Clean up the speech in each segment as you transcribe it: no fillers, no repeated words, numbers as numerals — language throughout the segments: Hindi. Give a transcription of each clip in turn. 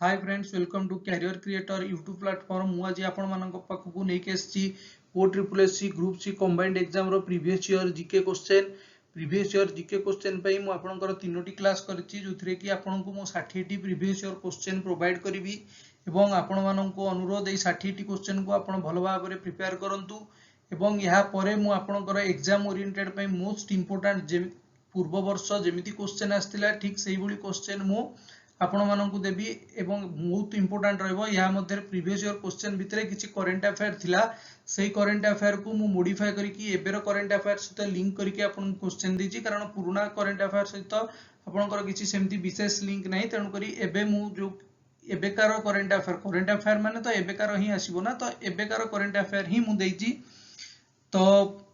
Hi friends, welcome to Career Creator YouTube platform. मु आज आपण मानक पाखकु नेके एसची OSSC group C combined exam रो प्रीवियस ईयर जीके क्वेश्चन पई मु आपनकर तीनोटी क्लास करछि जोथरे कि आपनको मु 60 T previous year question provide करबी एवं आपण माननको अनुरोध ए 60 टी क्वेश्चन को आपण भलो भाबरे प्रिपेयर करंतु एवं यहाँ परे मु आपनकर एग्जाम ओरिएंटेड पई मोस्ट इंपोर्टेंट जे पूर्व वर्ष जेमिति क्वेश्चन आस्तिला ठीक सेही भली क्वेश्चन मु आपण माननको देबी एवं बहुत इंपोर्टेंट रहबो। या मध्ये प्रीवियस ईयर क्वेश्चन भितरे किछि करंट अफेयर थिला, सेही करंट अफेयर को मु मॉडिफाई करिकि एबेर करंट अफेयर सहित लिंक करिकि आपण क्वेश्चन देछि, कारण पुराना करंट अफेयर सहित आपनकर किछि सेमति विशेष लिंक नाही। तेनु करी एबे मु जो एबेकार करंट अफेयर माने तो एबेकार ही आसीबो ना, तो एबेकार करंट अफेयर ही मु देछि। तो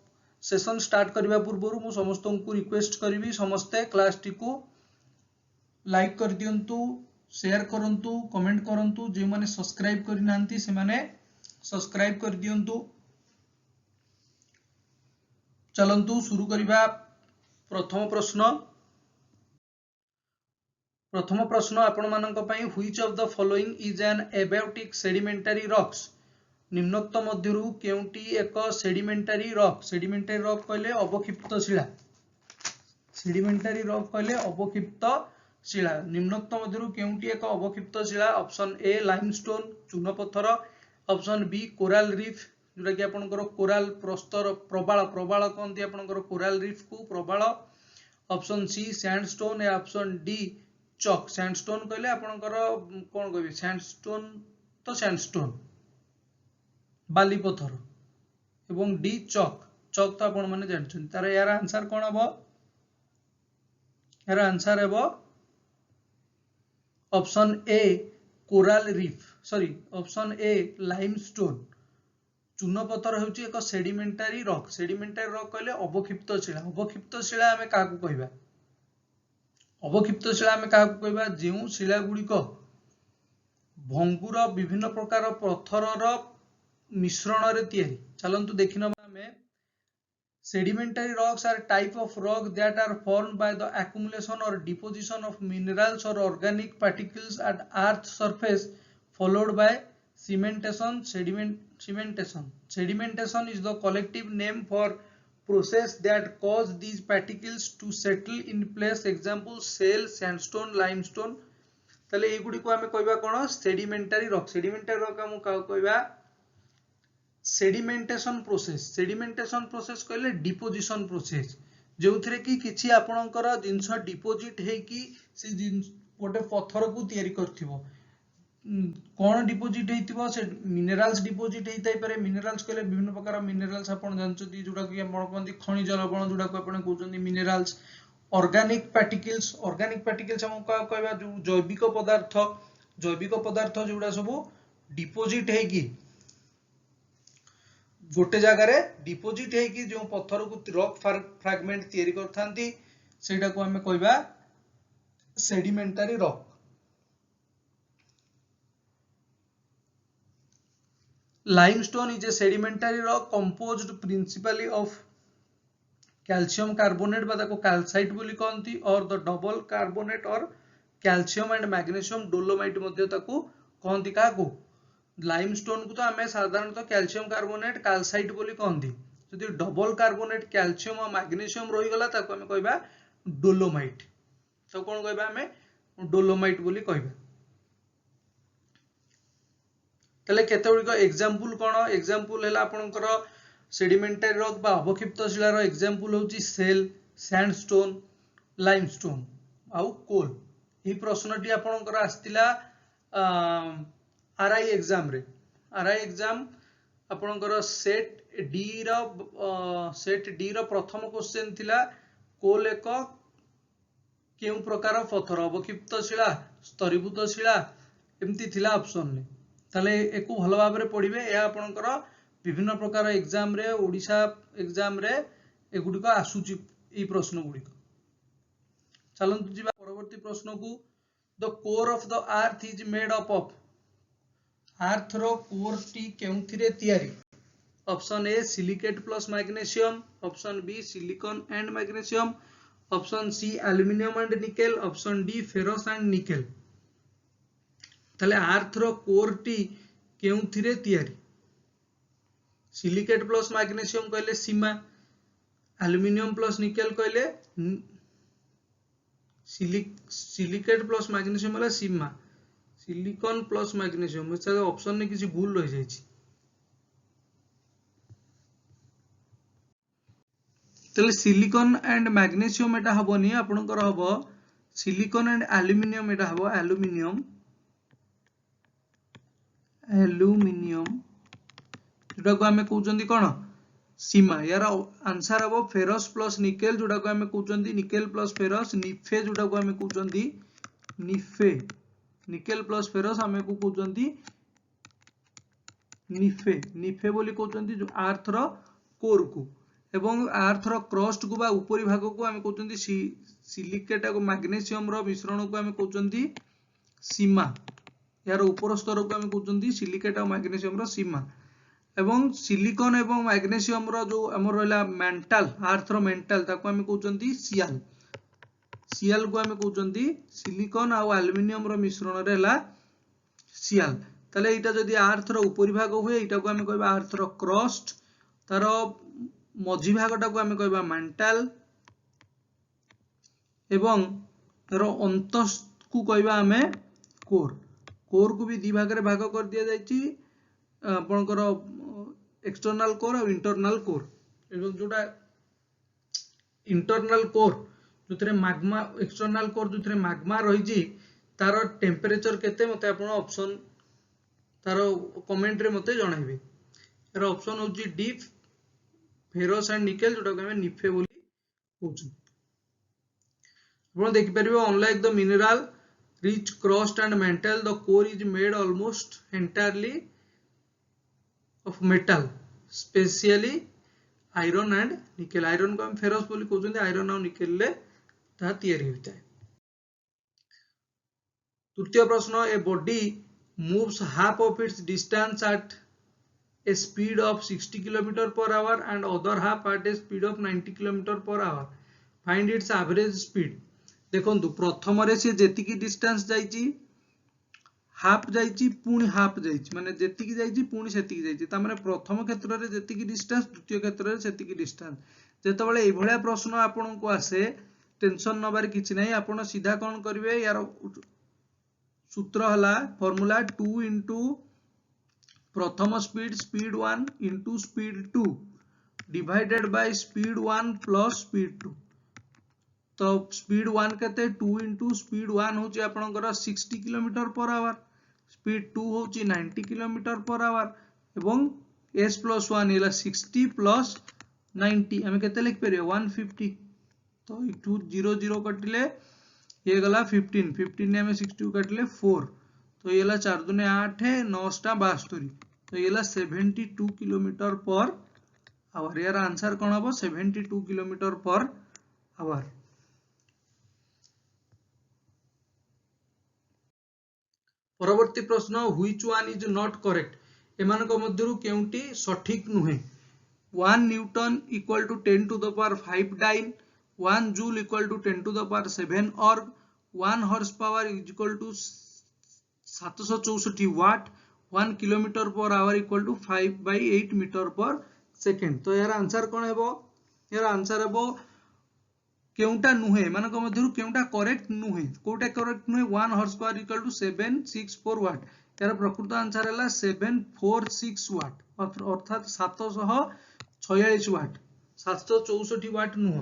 सेशन स्टार्ट करबा पूर्व मु समस्त को रिक्वेस्ट करबी समस्त क्लास टी को लाइक कर दियंतु, शेयर करंतु, कमेंट करंतु, जे माने सब्सक्राइब करि नांती से माने सब्सक्राइब कर दियंतु। चलंतु शुरू करिबा। प्रथम प्रश्न आपण मानक पई, which of the following is an abiotic sedimentary rocks. निम्नोक्त मध्यरु केउंटी एक सेडिमेंटरी रॉक कहले अवक्षिप्त शिला। सेडिमेंटरी रॉक कहले अवक्षिप्त शिला। निम्नोक्त मध्यरु केउंटी एक अवक्षिप्त शिला। ऑप्शन ए लाइमस्टोन चूनपत्थर, ऑप्शन बी कोराल रीफ जोटा कि आपनकर कोराल प्रस्तर प्रबाल कहते आपनकर कोराल रीफ को प्रबाल, ऑप्शन सी सैंडस्टोन या ऑप्शन डी चॉक। सैंडस्टोन कहले आपनकर कोन कहबे, सैंडस्टोन बाली पत्थर एवं डी चॉक तो आपण माने जानछन। तार यार आंसर कोन हबो, यार आंसर हेबो option A coral reef, option A limestone. चूनपत्थर होउची एक सेडिमेंटरी रॉक कहले अवक्षिप्त शिला। अवक्षिप्त शिला हमें काकू कहबा, जेउ शिला गुड़िक भंगुर विभिन्न प्रकार पत्थरर मिश्रण रे तयारी। चलंतु देखिन हमें sedimentary rocks are type of rock that are formed by the accumulation or deposition of minerals or organic particles at earth surface followed by cementation. Sedimentation is the collective name for process that cause these particles to settle in place. Example shale, sandstone, limestone। तले ए गुडी को हमें कहबा कोन, सेडिमेंटरी रॉक। सेडिमेंटरी रॉक हम कहबा सेडिमेंटेशन प्रोसेस कहले डिपोजिशन प्रोसेस, जो थरे कि किछि आपनकर जिंस डिपोजिट हे कि से गोटे पत्थर को तयारी करथिबो। कोन डिपोजिट हेतिबो, से मिनरल्स डिपोजिट हेतै पारे। मिनरल्स कहले विभिन्न प्रकार मिनरल्स आपण जानचोती, जोडा कि आपण कहंती खनिज लवण, जोडा को आपण कहउचंती मिनरल्स। ऑर्गेनिक पार्टिकल्स हम कहबा जो जैविक पदार्थ जोडा सब डिपोजिट हे कि गोटे जगह रे डिपोजिट है कि जो पत्थर को रॉक फ्रैगमेंट तयारी करथांती सेटा को हमें कहबा sedimentary rock. Limestone is a sedimentary rock composed principally of calcium carbonate बा को कैल्साइट बोली कहंती, और द डबल कार्बोनेट और कैल्शियम एंड मैग्नीशियम डोलोमाइट मध्ये ताको कहंती। काको लाइमस्टोन को तो हमें साधारणतः कैल्शियम कार्बोनेट कैल्साइट बोली कहंती। जदि डबल कार्बोनेट कैल्शियम और मैग्नीशियम रही गला ताको हमें कहबा डोलोमाइट। तो कोन कहबा, हमें डोलोमाइट बोली कहबा। तले केते गुडी को एग्जांपल कोन, एग्जांपल हैला आपनकर सेडिमेंटरी रॉक बा अवक्षिप्त शिलार एग्जांपल होची शेल, सैंडस्टोन, लाइमस्टोन आउ कोल। ई प्रश्नटी आपनकर आस्तिला आरआई एग्जाम आपनकर सेट डी रो प्रथम क्वेश्चन थिला कोल एक केउ प्रकार पत्थर, अवक्षिप्त शिला, स्तरीभूत शिला एमती थिला ऑप्शन ने। ताले एको भलो भाबरे पढिबे। या आपनकर विभिन्न प्रकार एग्जाम रे, ओडिशा एग्जाम रे एगुडी को आसुची ई प्रश्न गुडी। चलंतु जिबा परवर्ती प्रश्न को। The core of the earth is made up of. Earth रो कोर टी केउथिरे तयारी। Option A silicate plus magnesium, option B silicon and magnesium, option C aluminium and nickel, option D ferrous and nickel. ताले आर्थ रो कोर टी केउथिरे तयारी सिलिकेट प्लस मैग्नीशियम कहले सीमा एल्युमिनियम प्लस निकेल कहले सिलिकेट प्लस मैग्नीशियम वाला सीमा सिलिकॉन प्लस मैग्नीशियम इसका ऑप्शन में किसी भूल रह जाइए तले सिलिकॉन एंड मैग्नीशियम एटा हबनी आपनकर हबो सिलिकॉन एंड एल्युमिनियम एटा हबो एल्युमिनियम जोटा को हमें कहउचंदी कोन सीमा यार आंसर हबो फेरस प्लस निकेल जोटा को हमें कहउचंदी निकेल प्लस फेरस निफे जोटा को हमें कहउचंदी निफे निकेल प्लस फेरस हमें को कहउचंदी निफे निफे बोली कहउचंदी जो आर्थ रो कोर को एवं आर्थ रो क्रस्ट को बा ऊपरी भाग को हमें कहउचंदी सिलिकेट को मैग्नीशियम रो मिश्रण को हमें कहउचंदी सीमा यार ऊपर स्तर को हमें कहउचंदी सिलिकेट और मैग्नीशियम रो सीमा एवं सिलिकॉन एवं मैग्नीशियम रो जो हमर रहला मेंटल आर्थ रो मेंटल ताको हमें कहउचंदी सियाल सियाल को हमें कहउचंदी सिलिकॉन और एल्युमिनियम रो मिश्रण रहला सियाल ताले एटा जदी आर्थ रो ऊपरी भाग हुए एटा को हमें कहबा आर्थ रो क्रस्ट तारो मझी भागटा को हमें कहबा मेंटल एवं तारो अंत को कहबा हमें कोर कोर को भी दी भाग रे भाग कर दिया जायछि आपनकर एक्सटर्नल कोर और इंटरनल कोर एवं जोटा इंटरनल कोर जोथरे मैग्मा एक्सटर्नल कोर जोथरे मैग्मा रहिछि तारो टेम्परेचर केते मते आपण ऑप्शन तारो कमेंट रे मते जणाइबे एरा ऑप्शन होछि डीप फेरस एंड निकेल जोटा को हमें निफे बोली कहउछु आपण देखि परिबो unlike the mineral rich crust and mantle the core is made almost entirely of metal especially iron and nickel iron को हम फेरस बोली कहउछन आयरन और निकेल ले ता तयारी होता है तृतीय प्रश्न a body moves half of its distance at a speed of 60 km per hour and other half at a speed of 90 km per hour find its average speed देखो प्रथम रे से जेतिकी डिस्टेंस जाइची हाफ जाइची पुणी हाफ जाइची माने जेतिकी जाइची पुणी सेतिकी जाइची ता माने प्रथम क्षेत्र रे जेतिकी डिस्टेंस द्वितीय क्षेत्र रे सेतिकी डिस्टेंस जेतबेले ए भलिया प्रश्न आपन को आसे टेंशन नबार किछि नै आपन सीधा कोन करिवे यार सूत्र हला फार्मूला 2 into प्रथम speed speed 1 into speed 2 divided by speed 1 plus speed 2 तो स्पीड 1 केते 2 into स्पीड 1 होची आपनकर 60 km per hour स्पीड 2 होची 90 km per hour एवं s plus 1 इला 60 plus 90 हम केते लिख परियो 150 तो 2 0 0 कटिले ये गला 15 15 ने हमें 60 काटिले 4 तो ये ला 4 दुने 8 है 9 टा 72 तो ये ला 72 km per hour यार आंसर कोन हबो 72 km per hour परवर्ती प्रश्न which one is not correct एमानक मध्यरु केउंटी सठिक नुहे 1 newton equal to 10 to the power 5 dyne 1 joule equal to 10 to the power 7 erg 1 horsepower is equal to 764 watt 1 kilometre per hour equal to 5/8 metre per second तो यार आंसर कोन हेबो यार आंसर हेबो केउंटा नुहे मानक मध्यरु केउंटा करेक्ट नुहे कोटा करेक्ट नुहे 1 हॉर्स पावर इक्वल टू 764 वाट यार प्रकृत आंसर हैला 746 वाट अर्थात 746 वाट 764 वाट नुह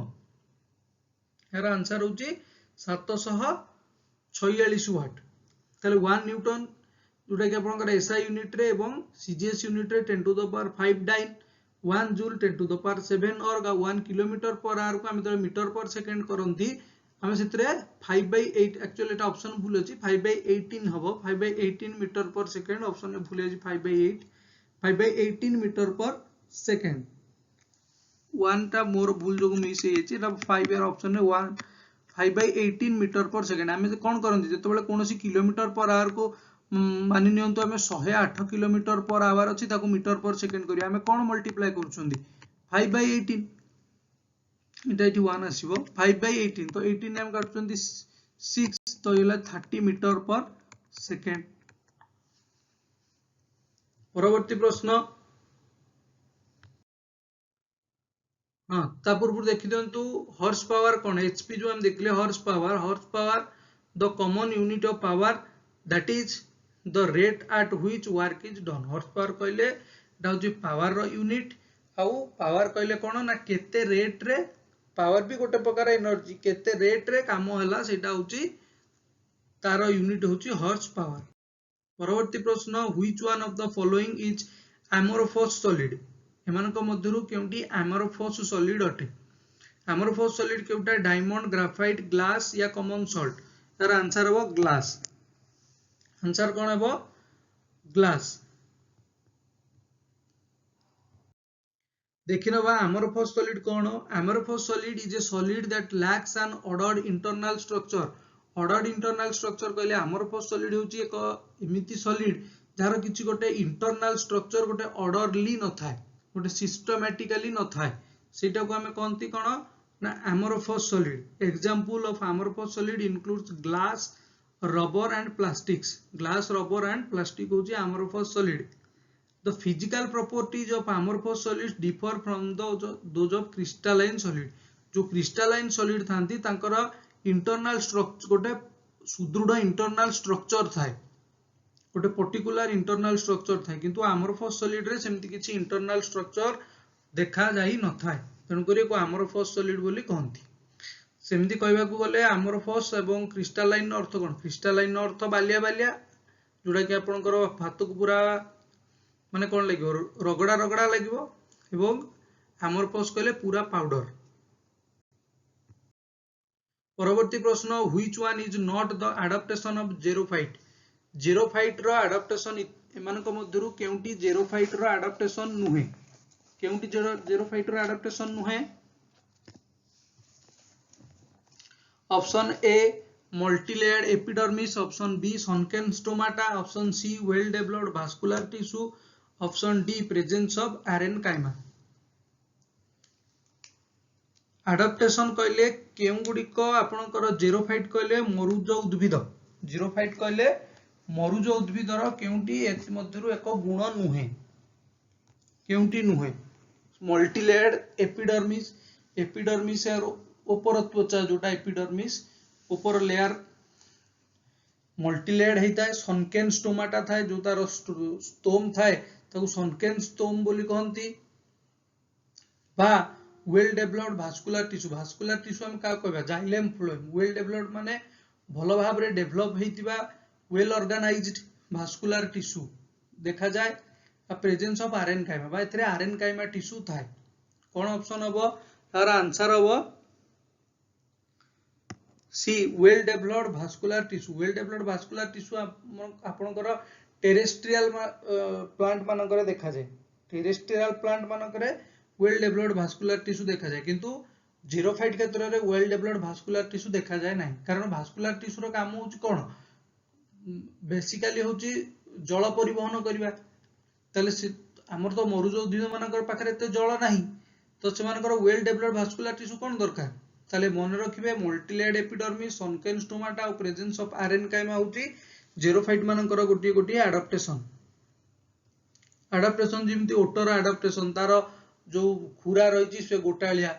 यार आंसर होची 746 वाट ताले 1 न्यूटन जोटा कि आपनकर एसआई यूनिट रे एवं सीजीएस यूनिट रे 10 to the power 5 dyne 1 joule 10 to the power 7 erg 1 kilometre per our को हम तो मीटर पर सेकंड करंती हम सेतरे 5/8 एक्चुअली एटा ऑप्शन भूल अछि 5/18 हबो 5/18 मीटर पर सेकंड ऑप्शन में भूल अछि 5/18 मीटर पर सेकंड 1 टा मोर भूल जो मिस हे अछि एटा 5 यार ऑप्शन में 1 5/18 मीटर पर सेकंड हम कोन करंती जतबेले कोनोसी किलोमीटर पर आवर को मानि नियंतु हमें 108 किलोमीटर पर आवर अछि ताको मीटर पर सेकंड करिया हमें कोन मल्टीप्लाई करछुंदी 5/18 इटा इटी 1 आसीबो 5/18 तो 18 हम काटछुंदी 6 तो इला 30 मीटर पर सेकंड परवर्ती प्रश्न हाँ ता पूर्व देखि दियंतु हॉर्स पावर कौन एचपी जो हम देखले horse power the common unit of power that is the rate at which work is done horse power कहले दा होची पावर रो यूनिट आउ पावर कहले कोन ना केते रेट रे पावर भी गोटे प्रकार एनर्जी केते रेट रे काम होला सेटा होची तार यूनिट होची हॉर्स पावर परवर्ती प्रश्न which one of the following is amorphous solid एमानक मध्यरु केउंटी एमोरफस सॉलिड अटे एमोरफस सॉलिड केउटा डायमंड ग्राफाइट ग्लास या कॉमन सॉल्ट तार आंसर हो ग्लास आंसर कौन है ग्लास देखि नबा एमोरफस सॉलिड कौन amorphous solid is a solid that lacks an ordered internal structure ordered internal structure कहले एमोरफस सॉलिड होची एक एमिति सॉलिड जार किछि गोटे इंटरनल स्ट्रक्चर गोटे ऑर्डरली न थाए गोटे सिस्टमैटिकली न थाए सेटा को हमें कहंती कोन ना amorphous solid example of amorphous solid includes glass rubber and plastics glass rubber and plastic होची amorphous solid the physical properties of amorphous solids differ from those of crystalline solid जो क्रिस्टलाइन सॉलिड थांती तांकर इंटरनल स्ट्रक्चर गोटे सुदृढ़ इंटरनल स्ट्रक्चर थाए गोटे पर्टिकुलर इंटरनल स्ट्रक्चर थाए किंतु एमोरफस सॉलिड रे सेमति किछि इंटरनल स्ट्रक्चर देखा जाई न थाए तणु करी को एमोरफस सॉलिड बोली कहंती सेमति कहबा को गले एमोरफस एवं क्रिस्टलाइन अर्थ कोन क्रिस्टलाइन अर्थ बालिया बालिया जोडा कि आपनकर हाथ को पूरा माने कोन लागिवो रगड़ा रगड़ा लागिवो एवं एमोरफस कहले पूरा पाउडर परवर्ती प्रश्न which one is not the adaptation of xerophyte रो एडाप्टेशन एमानक मध्यरु केउंटी जेरोफाइट रो एडाप्टेशन नुहे केउंटी जेरोफाइट रो एडाप्टेशन नुहे option A multilayered epidermis option B sunken stomata option C well developed vascular tissue option D presence of aerenchyma adaptation कहले केउ गुडिक आपनकर जेरोफाइट कहले मरुज उद्भिद जेरोफाइट कहले मरुज उद्भिदर केउंटी एत मध्यरु एक गुण नुहे केउंटी नुहे मल्टीलेयर्ड एपिडर्मिस यार ऊपर त्वचा जोटा एपिडर्मिस ऊपर लेयर मल्टीलेयर्ड हेता है सनकेन स्टोमाटा थाए जो तार स्टोम थाए ताकू सनकेन स्टोम बोली कहंती बा वेल डेवलप्ड भास्कुलर टिश्यू हम का कहबा जाइलेम फ्लोएम वेल डेवलप्ड माने भलो भाव रे डेवलप हेतिबा वेल ऑर्गेनाइज्ड भास्कुलर टिश्यू देखा जाए आ प्रेजेंस ऑफ आरेनकाइमा बा एथरे आरेनकाइमा टिश्यू थाए कोन ऑप्शन हबो तार आंसर हबो सी वेल डेवलप्ड भास्कुलर टिश्यू आपनकर टेरेस्ट्रियल प्लांट मानकर देखा जाए टेरेस्ट्रियल प्लांट मानकर वेल डेवलप्ड भास्कुलर टिश्यू देखा जाए किंतु जेरोफाइट क्षेत्र में वेल डेवलप्ड भास्कुलर टिश्यू देखा जाए ना कारण भास्कुलर टिश्यू रो काम होची कोन बेसिकली होची जल परिवहन करबा तले हमर तो मरुज उद्भिद मानकर पाखरे ते जल नाही तो से मानकर वेल डेवलप्ड भास्कुलर टिश्यू कोन दरकार ताले मन रखिबे मल्टीलेयर्ड एपिडर्मिस सनकेन स्टोमाटा और प्रेजेंस ऑफ आरेनकाइमा होची जेरोफाइट मानकर गोटी गोटी एडाप्टेशन जेमिति ओटर एडाप्टेशन तार जो खुरा रही से गोटालिया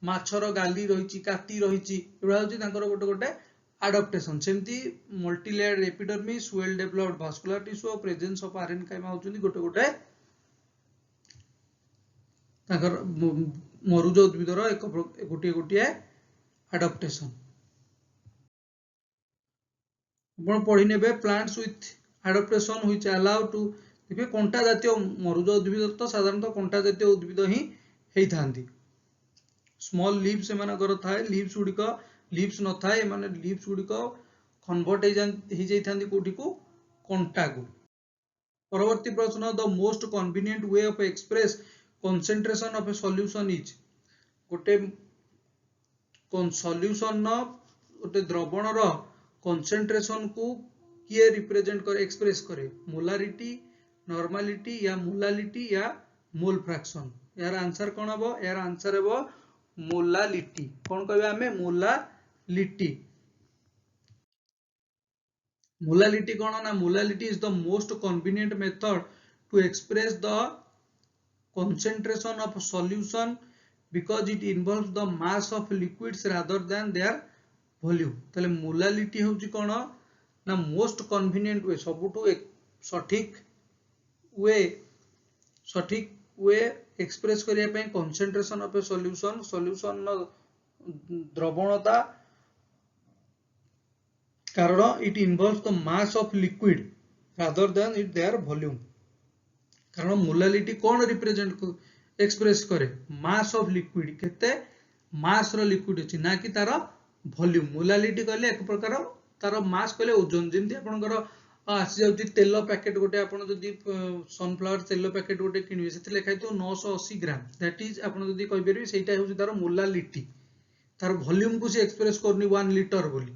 माछर गाली रही काटी रही गोटे गोटे एडाप्टेशन सेमती multilayered epidermis well developed vascular tissue और प्रेजेंस ऑफ आरेनकाइमा होचुनी गोटे गोटे ताकर मरुज उद्भिदर एक गोटे गोटे एडाप्टेशन आपण पढ़ी नेबे plants with adaptation which allow to देखिए कंटा जातीय मरुज उद्भिद तो साधारणतः कंटा जातीय उद्भिद ही हेई थांती स्मॉल लीव्स एमानकर थाए लीव्स न थाए माने लीव्स गुडिक कन्वर्ट हे जाई थांती कोठी को कंटा को परवर्ती प्रश्न the most convenient way of express concentration of A solution is गोटे सॉल्यूशन गोटे द्रवण रो कंसंट्रेशन को किए रिप्रेजेंट करे एक्सप्रेस करे मोलारिटी नॉर्मलिटी या मोलालिटी या मोल फ्रैक्शन यार आंसर कौन हबो यार आंसर हबो मोलालिटी कौन कहबे हमें मोलालिटी कौन ना molality is the most convenient method to express the concentration of solution because it involves the mass of liquids rather than their volume. ताले मोलालिटी होची कोन ना मोस्ट कन्वीनियंट वे सबुठु सठिक वे एक्सप्रेस करिया पे कंसंट्रेशन ऑफ ए सॉल्यूशन द्रवणता कारण it involves the mass of liquid rather than it there volume कारण मोलालिटी कौन रिप्रेजेंट एक्सप्रेस करे मास ऑफ लिक्विड केते मास रो लिक्विड अछि ना कि तार वॉल्यूम मोलालिटी कहले एक प्रकार तार मास कहले ओजन जेंति आपनकर आसी जाउती तेल पैकेट गोटे आपन जदी सनफ्लावर तेल पैकेट गोटे किनिबे सेते लिखाइ तो 980 ग्राम दैट इज आपन जदी कहि परबे सेटा होची तार मोलालिटी तार वॉल्यूम को से एक्सप्रेस करनी 1 लीटर बोली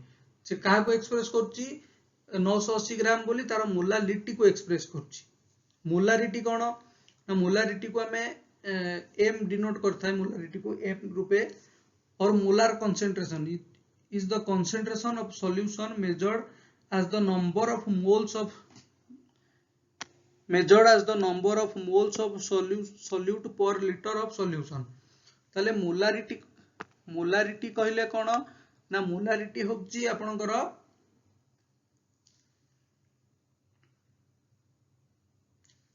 से कहा को एक्सप्रेस करची 980 ग्राम बोली तार मोलालिटी को एक्सप्रेस करची मोलारिटी कौन ना मोलारिटी को हमें एम डिनोट करता है मोलारिटी को एम रूपे और molar concentration is the concentration of solution measured as the number of moles of solute per liter of solution ताले मोलारिटी कहले कोन ना मोलारिटी होची आपनकर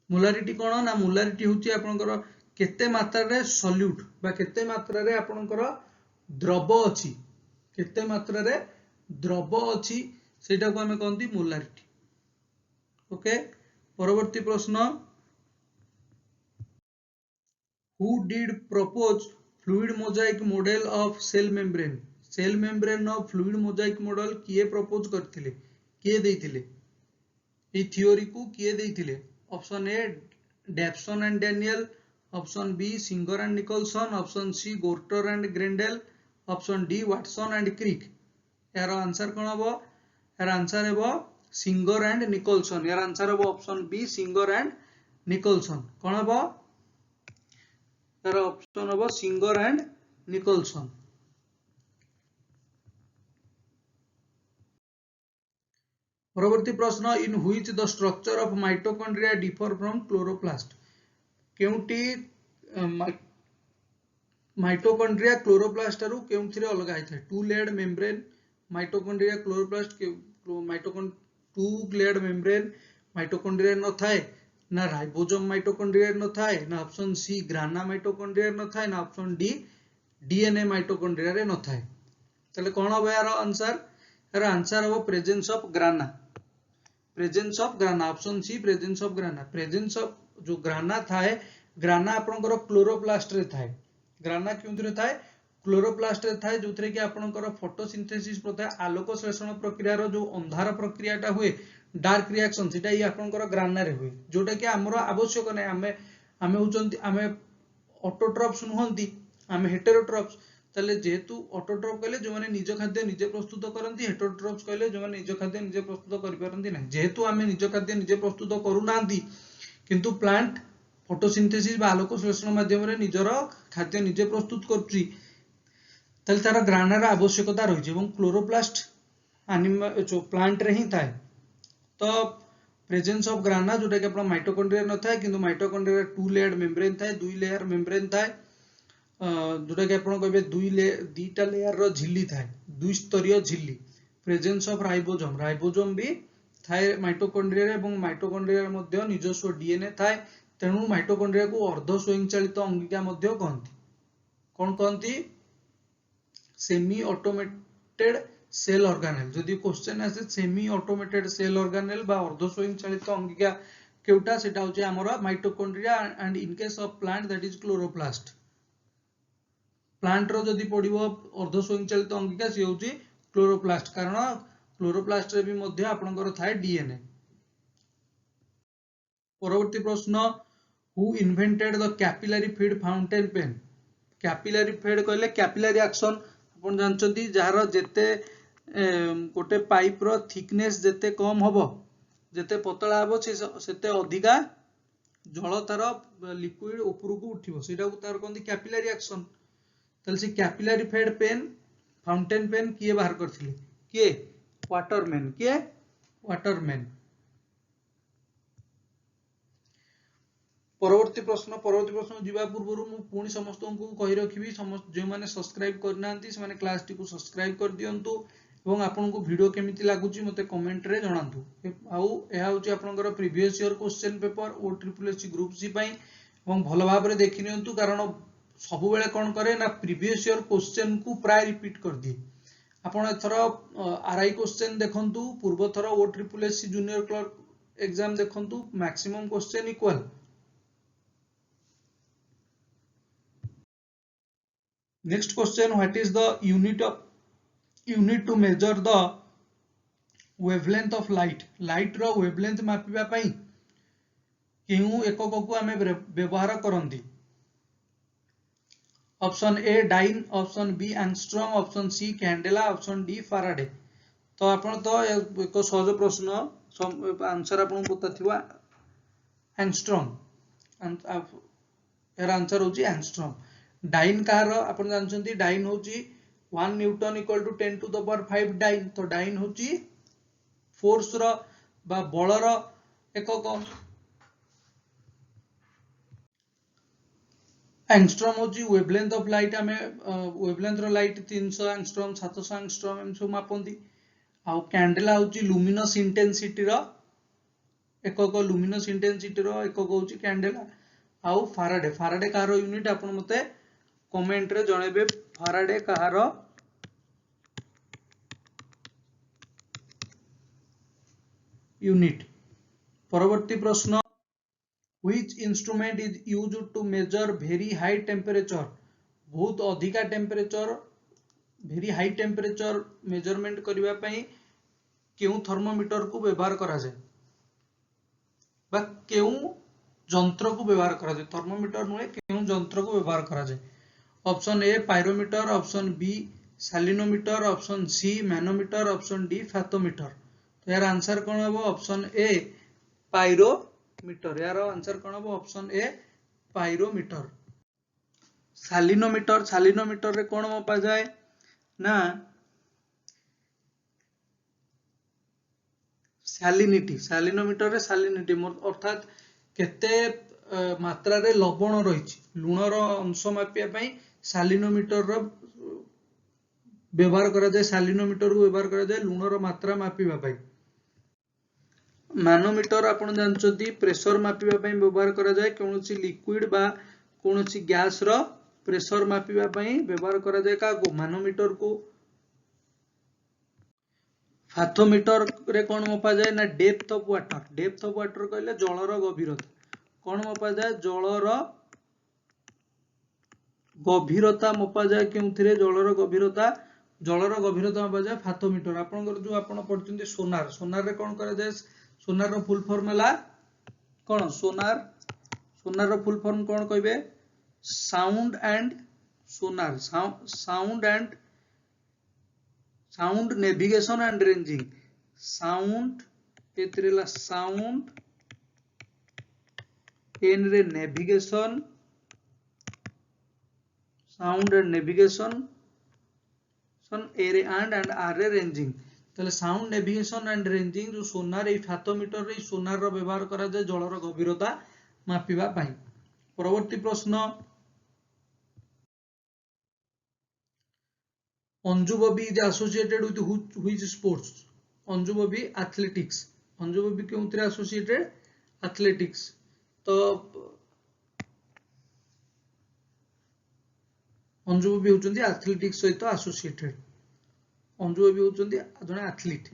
मोलारिटी कोन ना मोलारिटी होची आपनकर केते मात्रा रे सॉल्यूट बा केते मात्रा रे आपनकर द्रव अछि केते मात्रा रे द्रव अछि सेटा को हमें कहंती मोलारिटी ओके परवर्ती प्रश्न who did propose fluid mosaic model of cell membrane of fluid mosaic model किए प्रपोज करथिले किए देथिले ए थ्योरी को किए देथिले option A Davson and Danielli option B Singer and Nicolson option C Gorter and Grendel option D Watson and Crick यार आंसर कोन हबो यार आंसर है सिंगर एंड निकोलसन यार आंसर है option B Singer and Nicolson कौन है यार ऑप्शन है सिंगर एंड निकोलसन परवर्ती प्रश्न in which the structure of mitochondria differ from chloroplast केउटी माइटोकॉन्ड्रिया क्लोरोप्लास्ट रु केउथिरे अलग आइथाय two layered membrane mitochondria chloroplast two layered membrane mitochondria न थाए ना राइबोसोम माइटोकॉन्ड्रिया न थाए ना ऑप्शन सी ग्राना माइटोकॉन्ड्रिया न थाए ना ऑप्शन डी डीएनए माइटोकॉन्ड्रिया रे न थाए तले कोन हो यार आंसर हो presence of grana option C presence of जो ग्राना थाए ग्राना आपनकर क्लोरोप्लास्ट रे थाए ग्राना क्योंथरे थाए क्लोरोप्लास्ट रे थाए जोथरे कि आपनकर फोटोसिंथेसिस प्रथा आलोक संश्लेषण प्रक्रिया रो जो अंधार प्रक्रियाटा हुए डार्क रिएक्शन सेटा ही आपनकर ग्राना रे हुए जोटा कि हमरो आवश्यक नै हमें होचंती हमें ऑटोट्रॉप्स नहंती हमें हेटेरोट्रॉप्स तले जेहेतु ऑटोट्रॉप कहले जो माने निज खाद्य निजे प्रस्तुत करंती हेटेरोट्रॉप्स कहले जो माने निज खाद्य निजे प्रस्तुत करि परंती नै जेहेतु हमें निज खाद्य निजे प्रस्तुत करू नांती किंतु प्लांट फोटोसिंथेसिस बा आलोक संश्लेषण माध्यम रे निजर खाद्य निजे प्रस्तुत करची तले तार ग्रानार आवश्यकता रही है क्लोरोप्लास्ट जो प्लांट रे ही थाए तो प्रेजेंस ऑफ ग्राना जोटा कि अपना माइटोकॉन्ड्रिया न थाए किंतु माइटोकॉन्ड्रिया टू लेयर मेम्ब्रेन थाए दुई लेयर मेम्ब्रेन थाए जोटा कि आपण कहबे दुईटा लेयर रो झिल्ली थाए दुई स्तरीय झिल्ली प्रेजेंस ऑफ राइबोसोम भी थाए माइटोकॉन्ड्रिया रे एवं माइटोकॉन्ड्रिया मध्ये निजस्व डीएनए थाए तेणु माइटोकॉन्ड्रिया को अर्ध स्वयंचालित अंगिका मध्ये कहंती कोन कहंती सेमी ऑटोमेटेड सेल ऑर्गेनेल जदि क्वेश्चन आसे सेमी ऑटोमेटेड सेल ऑर्गेनेल बा अर्ध स्वयंचालित अंगिका केउटा सेटा होचे हमरा mitochondria and in case of plant that is chloroplast plant रो जदि पडिबो अर्ध स्वयंचालित अंगिका से होची क्लोरोप्लास्ट कारण क्लोरोप्लास्ट रे भी मध्ये आपनकर थाए डीएनए परवर्ती प्रश्न who invented the capillary feed fountain pen capillary feed कहले कैपिलरी एक्शन अपन जानचंती जहार जेते गोटे पाइप रो थिकनेस जेते कम हबो जेते पतला हबो सेते अधिका जल तार लिक्विड ऊपर को उठिबो सेटा को तार कहंती कैपिलरी एक्शन तल से capillary feed pen fountain pen किए बाहर करथिले किए वाटरमैन परवर्ती प्रश्न जीवा पूर्व मु पुणी समस्त को कहि रखिबी समस्त जो माने सब्सक्राइब करनांती से माने क्लास टी को सब्सक्राइब कर दियंतु एवं आपन को वीडियो केमिति लागुची मते कमेंट रे जणांतु आउ एहा होची आपनकर प्रीवियस ईयर क्वेश्चन पेपर ओ ट्रिपल ग्रुप सी पई एवं भलो भाव रे देखि नियंतु कारण सब बेले कोन करे ना प्रीवियस ईयर क्वेश्चन को प्राय रिपीट कर दिए आपण एथर आरआई क्वेश्चन देखंतु पूर्व थर ओ ट्रिपल जूनियर क्लर्क एग्जाम देखंतु maximum question equal. Next question, what is the unit to measure the wavelength of light? Light रो wavelength मापिबा पई केउ एकक को आमे व्यवहार करंती? Option A dyne, option B angstrom, option C candela, option D Faraday. तो आपण तो एक सहज प्रश्न आंसर आपन पता थिबा एंगस्ट्रॉम यार आंसर होची एंगस्ट्रॉम। डाइन कार आपण जानछंती डाइन होची 1 newton equal to 10 to the power 5 dyne. तो डाइन होची फोर्स रो बा बल रो एकक। एंगस्ट्रॉम होची वेवलेंथ ऑफ लाइट हमें वेवलेंथ रो लाइट 300 एंगस्ट्रॉम 700 एंगस्ट्रॉम एम सब मापंती। आ कैंडेला होची लुमिनस इंटेंसिटी रो एकक लुमिनस इंटेंसिटी रो एकक होची कैंडेला। आ फैराडे कार यूनिट आपण मते कमेंट रे जणेबे फैराडे कार यूनिट। परवर्ती प्रश्न, which instrument is used to measure very high temperature? बहुत अधिका temperature very high temperature measurement करबा पई केउ थर्मोमीटर को व्यवहार करा जाय बा केउ यंत्र को व्यवहार करा जाय? थर्मोमीटर नुहे केउ यंत्र को व्यवहार करा जाय? Option A pyrometer, option B salinometer, option C manometer, option D fathometer. तो यार आंसर कोन हबो? Option A pyrometer. यार आंसर कोन हबो? Option A pyrometer. सैलिनोमीटर रे कोन मपा जाय ना सैलिनिटी। सैलिनोमीटर रे सैलिनिटी अर्थात केते मात्रा रे लवण रहिछि लुणर अंश मापिया पई सैलिनोमीटर रो व्यवहार करा जाय। सैलिनोमीटर को व्यवहार करा जाय लुणर मात्रा मापिबा पई। मैनोमीटर आपण जानचोती प्रेशर मापिबा पई व्यवहार करा जाय। कोनोसी लिक्विड बा कोनोसी गैस रो प्रेशर मापिबा पई व्यवहार करा जाय का को? मैनोमीटर को। फैथोमीटर रे कोन मपा जाय ना depth of water. Depth of water कहले जलर गभीरता। कोन मपा जाय? जलर गभीरता मपा जाय। केउथिरे? जलर गभीरता मपा जाय फैथोमीटर। आपनकर जो आपण पढचंती सोनार रे कोन करा जाय? सोनार रो फुल फॉर्म हला कोन? सोनार रो फुल फॉर्म कोन कहबे? Sound and sonar. Sound navigation and ranging. Sound एतरेला साउंड एन रे navigation sound and navigation A रे एंड आर रे रेंजिंग। तले साउंड नेविगेशन एंड रेंजिंग जो सोनार ए फैथोमीटर रे सोनार रो व्यवहार करा जाय जलर गभीरता मापिबा पई। परवर्ती प्रश्न, Anju Bobby is associated with which sports? Anju Bobby athletics. Anju Bobby केउतरे एसोसिएटेड? एथलेटिक्स। तो अंजु बॉबी होचंती एथलेटिक्स सहित एसोसिएटेड। अंजु बॉबी होचंती जने athlete.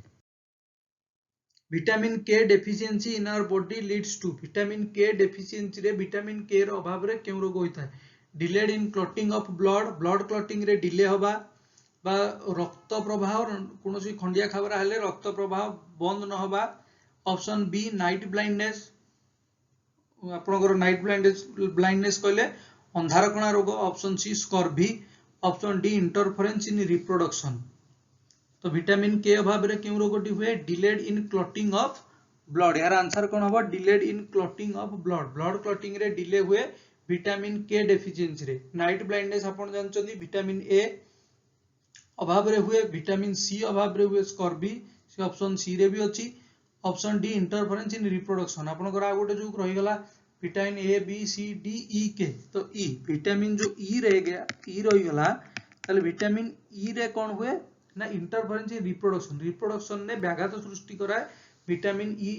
Vitamin K deficiency in our body leads to. Vitamin K deficiency रे विटामिन के रो अभाव रे केउ रोग होइता है? Delayed in clotting of blood clotting रे डिले होबा बा रक्त प्रवाह कोनोसी खंडिया खाबरा हेले रक्त प्रवाह बंद न होबा। Option B night blindness. आपनकर नाइट ब्लाइंडनेस कहले अंधार कणा रोग। Option C scurvy. Option D interference in reproduction. तो विटामिन के अभाव रे केउ रोगटी हुए? Delayed in clotting of blood. यार आंसर कोन हबो? Delayed in clotting of blood. Blood clotting रे डिले हुए विटामिन के डेफिशिएंसी रे। नाइट ब्लाइंडनेस आपण जानचोनी विटामिन ए अभाव रे हुए। विटामिन सी अभाव रे हुए स्कर्वी। से ऑप्शन सी रे भी अछि। Option D interference in reproduction. आपनकर आ गोटे जो रहि गला vitamin A B C D E K, तो ई विटामिन जो ई रह गया, ई रही गला, ताले विटामिन ई रे कौन हुए ना इंटरफेरेंस इन रिप्रोडक्शन ने व्याघात सृष्टि कराए विटामिन ई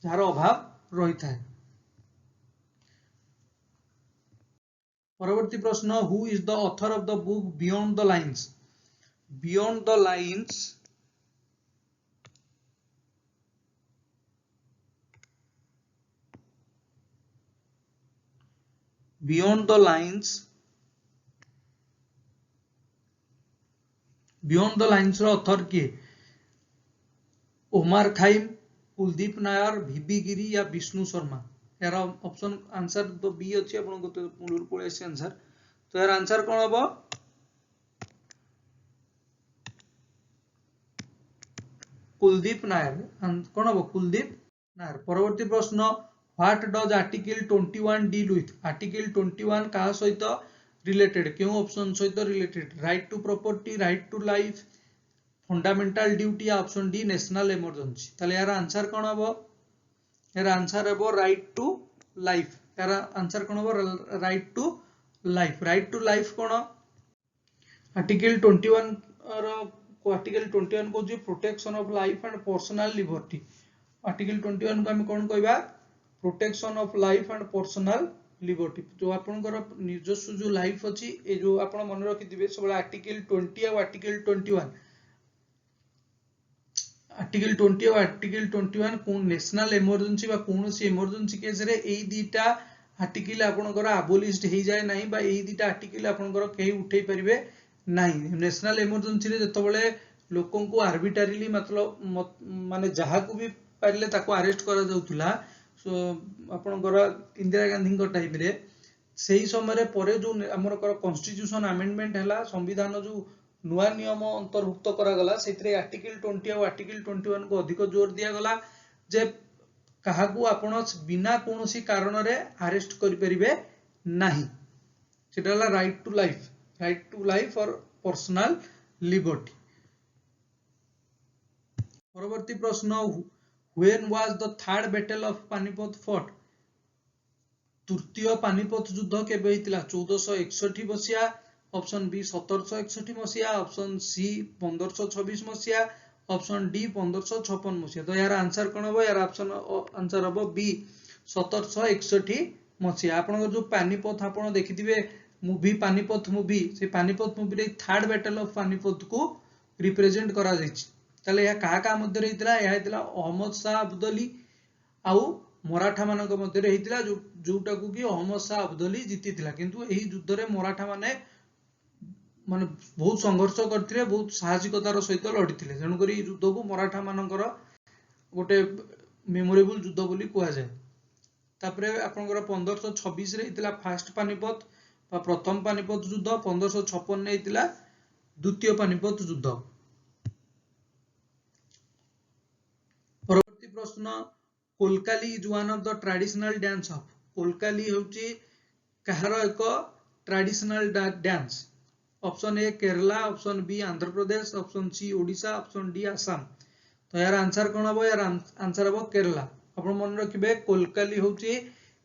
जार अभाव रही था। परवर्ती प्रश्न, who is the author of the book beyond the lines? Beyond the lines beyond the lines beyond the lines रो ऑथर किए? Omar Khayyam, Kuldip Nayar, V B Giri या विष्णु शर्मा? यार ऑप्शन आंसर तो बी अच्छी आपन को मूलर पळे आसी आंसर, तो यार आंसर कोन हबो? कुलदीप नायर। कोन हबो? कुलदीप नायर। परवर्ती प्रश्न, what does article 21 deal with? Article 21 का सहित रिलेटेड, क्यों ऑप्शन सहित related? Right to property, right to life, fundamental duty या ऑप्शन डी नेशनल इमरजेंसी? ताले यार आंसर कोन हबो? यार आंसर हबो राइट टू लाइफ। यार आंसर कोन हबो? Right to life. Right to life कोन? आर्टिकल 21 रो आर्टिकल 21 को जे protection of life and personal liberty. Article 21 को हम कोन कहबा? Protection of life and personal liberty. जो आपनकर निजस्व जो लाइफ अछि, ए जो आपण मन रखि दिबे सब आर्टिकल 20 और आर्टिकल 21, आर्टिकल 20 और आर्टिकल 21 कोन नेशनल इमरजेंसी बा कोनोसी इमरजेंसी केस रे एई दीटा आर्टिकल आपनकर अबोलिश्ड हे जाय नाही, बा एई दीटा आर्टिकल आपनकर केही उठै परिबे नाही। नेशनल इमरजेंसी रे जतबेले लोकन को आर्बिट्रारिली मतलब माने जहा को भी पारले ताको अरेस्ट करा जाउतला, सो आपनकर इंदिरा गांधी को टाइम रे सेही समय रे परे जो हमर कॉन्स्टिट्यूशन अमेंडमेंट हला, संविधान जो नुआ नियम अंतर्भुक्त करा गला, सेतरे आर्टिकल 20 और आर्टिकल 21 को अधिक जोर दिया गला जे काहाकू आपण बिना कोनोसी कारण रे अरेस्ट करि परिबे नाही। सेटा हला right to life, right to life और पर्सनल लिबर्टी। परवर्ती प्रश्न, when was the third battle of Panipat fought? तृतीय पानीपत युद्ध केबे हितला? 1461 मसिया, ऑप्शन बी 1761 मसिया, ऑप्शन सी 1526 मसिया, ऑप्शन डी 1556 मसिया? तो यार आंसर कोन हबो? यार ऑप्शन आंसर हबो बी 1761 मसिया। आपन जो पानीपत आपण देखिथिबे मूवी पानीपत मूवी, से पानीपत मूवी रे थर्ड बैटल ऑफ पानीपत को रिप्रेजेंट करा जायछि। ताले या का मध्ये रहितला? या हितला अहमद शाह अब्दाली आउ मराठा मानक मध्ये रहितला, जोटा को कि अहमद शाह अब्दाली जीतिथिला, किंतु एही युद्ध रे मराठा माने माने बहुत संघर्ष करथिले, बहुत साहसिकतार सहित लढिथिले, जण करी युद्ध को मराठा मानकर गोटे मेमोरेबल युद्ध बोली कुआ जाय। तापरे आपनकर 1526 रे हितला फर्स्ट पानीपत बा प्रथम पानीपत युद्ध, 1556 ने हितला द्वितीय पानीपत युद्ध। परवर्ती प्रश्न, Kolkali is one of the traditional dance of? Kolkali होची कहार एक traditional dance? Option A Kerala, option B Andhra Pradesh, option C Odisha, option D Assam? तो यार आंसर कोन हबो? यार आंसर हबो केरला। आपण मन रखिबे कोलकाली होची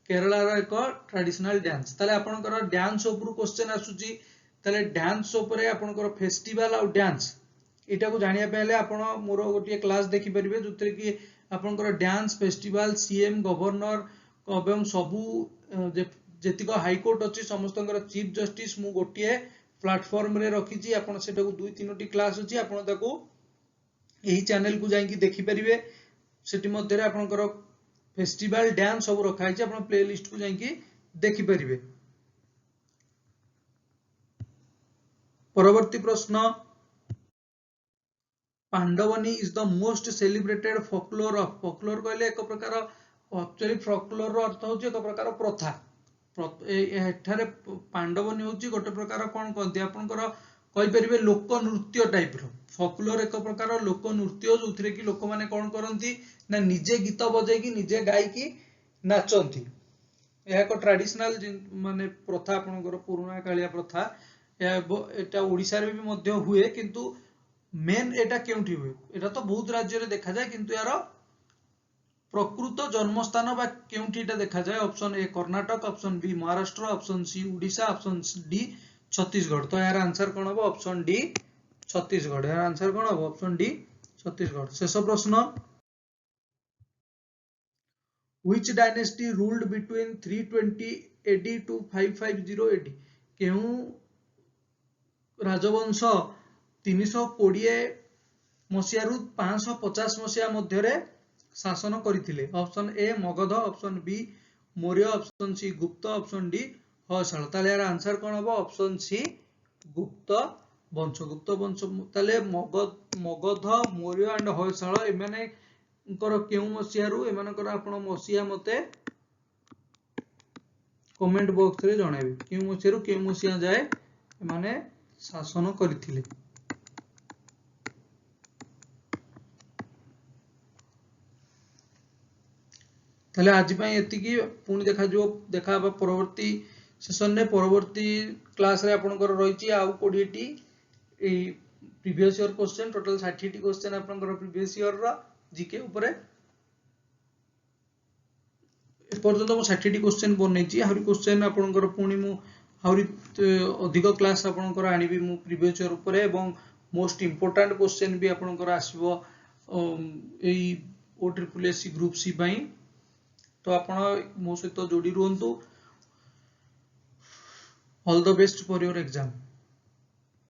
केरला रो एक ट्रेडिशनल डांस। ताले आपनकर डांस ऊपर क्वेश्चन आसुची, ताले डांस ऊपर आपनकर फेस्टिवल और डांस एटा को जानिया पहले आपण मोर गोटे क्लास देखि परिबे, जोतरे कि आपनकर डांस फेस्टिवल सीएम गवर्नर एवं सबु जेतिक हाईकोर्ट अछि समस्तकर चीफ जस्टिस मु गोटे प्लेटफॉर्म रे रखिची। आपण सेटा को 2-3टी क्लास अछि, आपण ताको एही चैनल को जाई कि देखि परिबे। सेटी मध्ये आपनकर फेस्टिवल डांस सब रखा है, आपण प्ले लिस्ट को जाई कि देखि परिबे। परवर्ती प्रश्न, Pandavani is the most celebrated folklore of? Folklore कहले एक प्रकार एक्चुअली फोकलोर रो अर्थ होची एक प्रकार प्रथा। एठारे पांडवनी होची गोटे प्रकार कोन कहते आपनकर कहि परिबे लोक नृत्य टाइप रो। फोकलोर एक प्रकार लोक नृत्य जोथरे कि लोक माने कोन करंती ना निजे गीत बजाई कि निजे गाई कि नाचंती। यह एक ट्रेडिशनल माने प्रथा आपनकर पुराना कालिया प्रथा। एटा ओडिसा रे भी मध्य हुए, किंतु मेन एटा केउठी हुए? एटा तो बहुत राज्य रे देखा जाय, किंतु यार प्रकृत जन्मस्थान बा केउंठी एटा देखा जाए option A Karnataka, option B Maharashtra, option C Odisha, option D Chhattisgarh. तो यार आंसर कौन हम ऑप्शन डी छत्तीसगढ़। यार आंसर कौन हम ऑप्शन डी छत्तीसगढ़। शेष प्रश्न Which dynasty ruled between 320 AD to 550 AD? केहू राजवंश 320 मसीहा 550 मसीहा मध्य शासन करथिले। Option A Magadh, option B Maurya, option C Gupta, option D Hoysala. ताले यार आंसर कौन हम ऑप्शन सी गुप्त वंश। गुप्त वंश ताले मगध मौर्य एंड होयसाल एमाने केउ मसीहारू एमानकर आपण मसीहा मते कमेंट बॉक्स रे जणाइबे केउ मसीहारू केउ मसीहा जाए एमाने शासन करथिले। ताले आज पई एतिकी पुणी देखा परवर्ती सेशन रे परवर्ती क्लास रे आपनकर रहिची आउ 20 T A previous year question total 60 T question आपनकर प्रीवियस ईयर रा जीके ऊपर एपर्यंत मु 60 टी क्वेश्चन बनैची। आहुरी क्वेश्चन आपनकर पुणी मु आहुरी अधिक क्लास आपनकर आनिबी मु प्रीवियस ईयर ऊपर एवं मोस्ट इंपोर्टेंट क्वेश्चन भी आपनकर आसीबो एई OSSC ग्रुप सी पई। तो आपण मो सहित जोड़ी रुहंतु। All the best for your exam.